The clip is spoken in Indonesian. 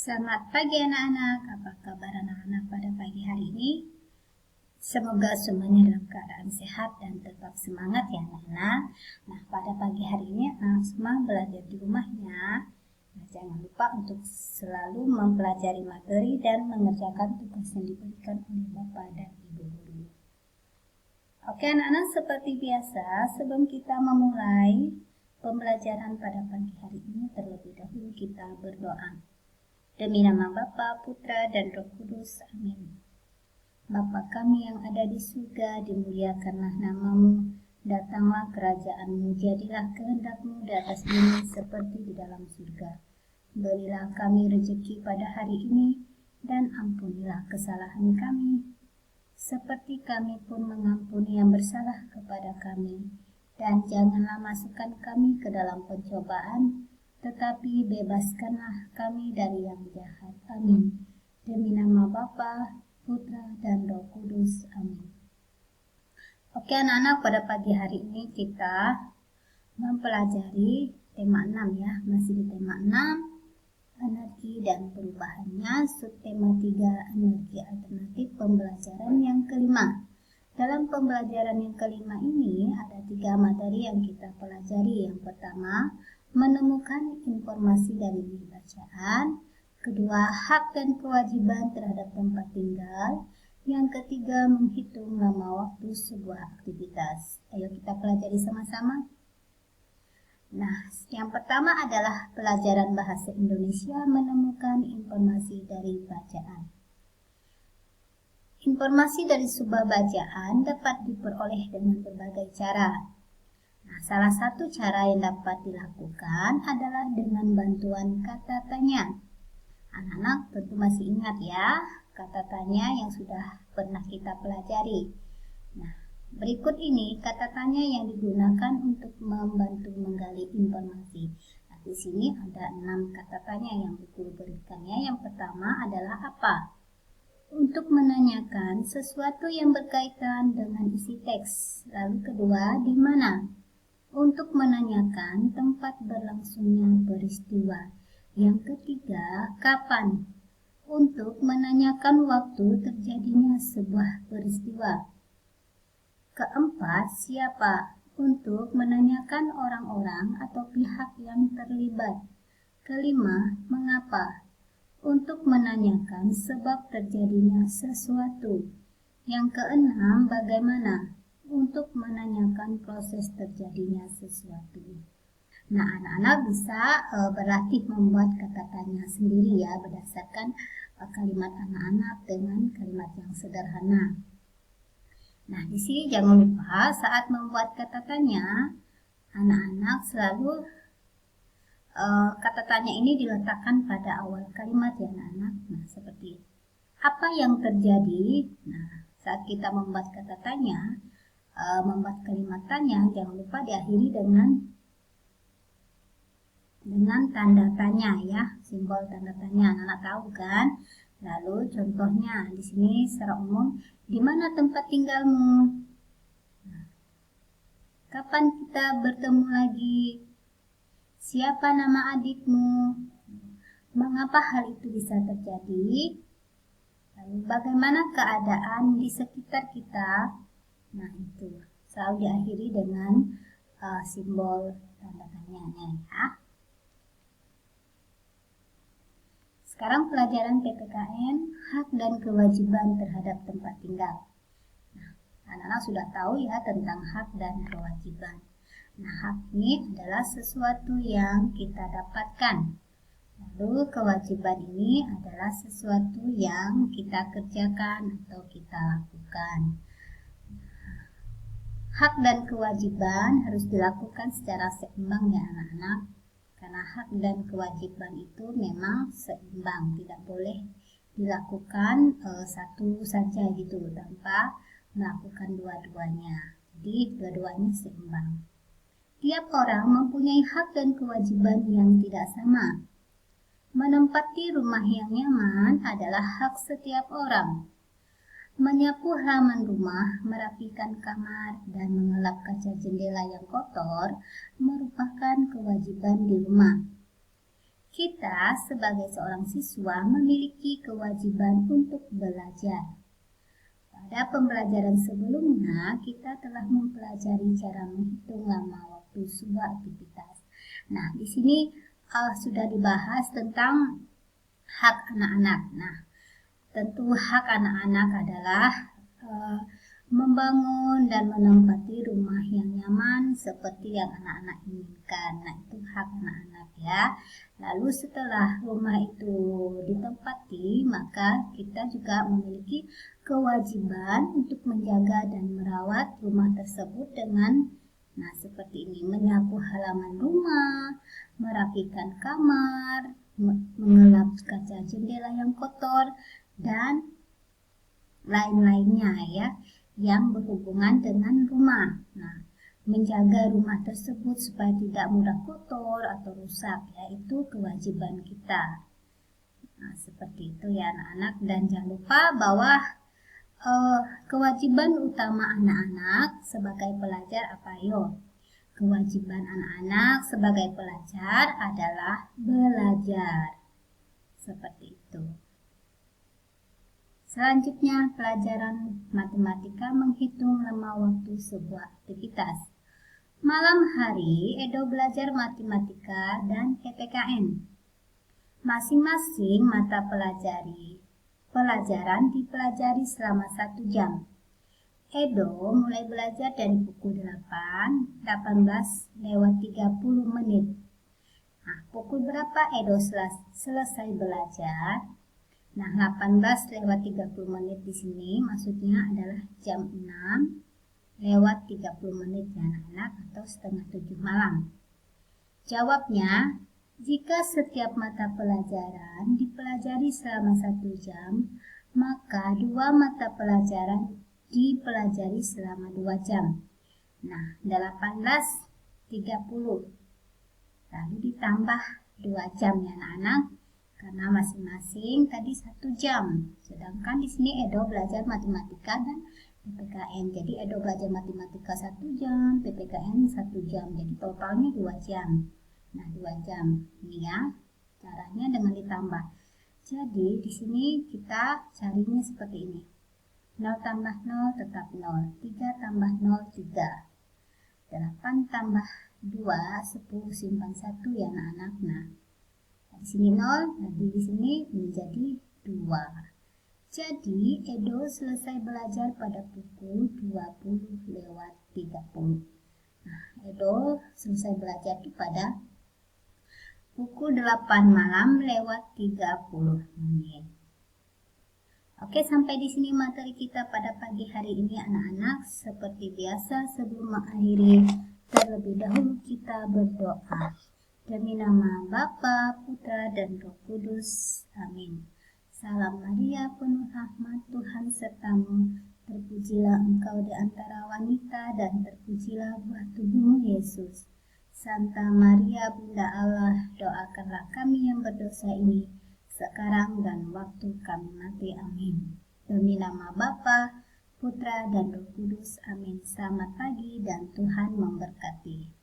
Selamat pagi anak-anak, apa kabar anak-anak pada pagi hari ini? Semoga semuanya dalam keadaan sehat dan tetap semangat ya anak-anak. Nah, pada pagi hari ini anak semua belajar di rumahnya. Nah, jangan lupa untuk selalu mempelajari materi dan mengerjakan tugas yang diberikan oleh Bapak dan Ibu guru. Oke anak-anak, seperti biasa sebelum kita memulai pembelajaran pada pagi hari ini, terlebih dahulu kita berdoa. Demi nama Bapa, Putra, dan Roh Kudus. Amin. Bapa kami yang ada di surga, dimuliakanlah namamu. Datanglah kerajaan-Mu, jadilah kehendak-Mu di atas bumi seperti di dalam surga. Berilah kami rezeki pada hari ini, dan ampunilah kesalahan kami, seperti kami pun mengampuni yang bersalah kepada kami. Dan janganlah masukkan kami ke dalam pencobaan, tetapi bebaskanlah kami dari yang jahat. Amin. Demi nama Bapa, Putra, dan Roh Kudus. Amin. Oke anak-anak, pada pagi hari ini kita mempelajari tema 6 ya. Masih di tema 6, energi dan perubahannya. Subtema 3, energi alternatif, pembelajaran yang kelima. Dalam pembelajaran yang kelima ini ada 3 materi yang kita pelajari. Yang pertama, menemukan informasi dari bacaan. Kedua, hak dan kewajiban terhadap tempat tinggal. Yang ketiga, menghitung lama waktu sebuah aktivitas. Ayo kita pelajari sama-sama. Nah, yang pertama adalah pelajaran bahasa Indonesia, menemukan informasi dari bacaan. Informasi dari sebuah bacaan dapat diperoleh dengan berbagai cara. Nah, salah satu cara yang dapat dilakukan adalah dengan bantuan kata tanya. Anak-anak tentu masih ingat ya, kata tanya yang sudah pernah kita pelajari. Nah, berikut ini kata tanya yang digunakan untuk membantu menggali informasi. Nah, di sini ada 6 kata tanya yang guru berikannya. Yang pertama adalah apa? Untuk menanyakan sesuatu yang berkaitan dengan isi teks. Lalu kedua, di mana? Untuk menanyakan tempat berlangsungnya peristiwa. Yang ketiga, kapan? Untuk menanyakan waktu terjadinya sebuah peristiwa. Keempat, siapa? Untuk menanyakan orang-orang atau pihak yang terlibat. Kelima, mengapa? Untuk menanyakan sebab terjadinya sesuatu. Yang keenam, bagaimana? Untuk menanyakan proses terjadinya sesuatu. Nah, anak-anak bisa berlatih membuat kata tanya sendiri ya, berdasarkan kalimat anak-anak dengan kalimat yang sederhana. Nah, di sini jangan lupa saat membuat kata tanya, anak-anak selalu kata tanya ini diletakkan pada awal kalimat ya anak-anak. Nah, seperti apa yang terjadi? Nah, saat kita membuat kata tanya, membuat kalimat tanya, jangan lupa diakhiri dengan tanda tanya ya, simbol tanda tanya. Anak-anak tahu kan? Lalu contohnya di sini secara umum, di mana tempat tinggalmu? Nah, kapan kita bertemu lagi? Siapa nama adikmu? Mengapa hal itu bisa terjadi? Lalu bagaimana keadaan di sekitar kita? Nah, itu selalu diakhiri dengan simbol tanda tanyanya ya. Sekarang pelajaran PPKN, hak dan kewajiban terhadap tempat tinggal. Nah, anak-anak sudah tahu ya tentang hak dan kewajiban. Nah, hak ini adalah sesuatu yang kita dapatkan. Lalu kewajiban ini adalah sesuatu yang kita kerjakan atau kita lakukan. Hak dan kewajiban harus dilakukan secara seimbang ya anak-anak. Karena hak dan kewajiban itu memang seimbang, tidak boleh dilakukan satu saja gitu tanpa melakukan dua-duanya. Jadi dua-duanya seimbang. Tiap orang mempunyai hak dan kewajiban yang tidak sama. Menempati rumah yang nyaman adalah hak setiap orang. Menyapu halaman rumah, merapikan kamar, dan mengelap kaca jendela yang kotor merupakan kewajiban di rumah. Kita sebagai seorang siswa memiliki kewajiban untuk belajar. Pada pembelajaran sebelumnya, kita telah mempelajari cara menghitung lama waktu sebuah aktivitas. Nah, di sini sudah dibahas tentang hak anak-anak. Nah, tentu hak anak-anak adalah membangun dan menempati rumah yang nyaman seperti yang anak-anak inginkan. Nah, itu hak anak-anak ya. Lalu setelah rumah itu ditempati, maka kita juga memiliki kewajiban untuk menjaga dan merawat rumah tersebut dengan seperti ini, menyapu halaman rumah, merapikan kamar, mengelap kaca jendela yang kotor, dan lain-lainnya ya, yang berhubungan dengan rumah. Nah, menjaga rumah tersebut supaya tidak mudah kotor atau rusak, yaitu kewajiban kita. Nah, seperti itu ya anak-anak, dan jangan lupa bahwa kewajiban utama anak-anak sebagai pelajar apa yo? Kewajiban anak-anak sebagai pelajar adalah belajar. Seperti itu. Selanjutnya, pelajaran matematika menghitung lama waktu sebuah aktivitas. Malam hari, Edo belajar matematika dan PPKN. Masing-masing mata pelajaran dipelajari selama 1 jam. Edo mulai belajar dari pukul 18 lewat 30 menit. Nah, pukul berapa Edo selesai belajar? Nah, 18 lewat 30 menit di sini maksudnya adalah jam 6 lewat 30 menit ya anak-anak, atau setengah 7 malam. Jawabnya, jika setiap mata pelajaran dipelajari selama 1 jam, maka 2 mata pelajaran dipelajari selama 2 jam. Nah, 18, 30. Lalu ditambah 2 jam ya anak-anak. Karena masing-masing tadi 1 jam. Sedangkan di sini Edo belajar matematika dan PPKN. Jadi Edo belajar matematika 1 jam, PPKN 1 jam. Jadi totalnya 2 jam. Nah, 2 jam. Ini ya, caranya dengan ditambah. Jadi di sini kita carinya seperti ini. 0 tambah 0 tetap 0. 3 tambah 0, 3. 8 tambah 2, 10 simpan 1 ya anak-anak. Nah, di sini 0, nanti di sini menjadi 2. Jadi, Edo selesai belajar pada pukul 20 lewat 30. Nah, Edo selesai belajar pada pukul 8 malam lewat 30 menit. Oke, sampai di sini materi kita pada pagi hari ini anak-anak. Seperti biasa, sebelum mengakhiri, terlebih dahulu kita berdoa. Demi nama Bapa, Putra, dan Roh Kudus. Amin. Salam Maria, penuh rahmat, Tuhan sertamu. Terpujilah engkau di antara wanita, dan terpujilah buah tubuhmu, Yesus. Santa Maria, Bunda Allah, doakanlah kami yang berdosa ini, sekarang dan waktu kami mati. Amin. Demi nama Bapa, Putra, dan Roh Kudus. Amin. Selamat pagi dan Tuhan memberkati.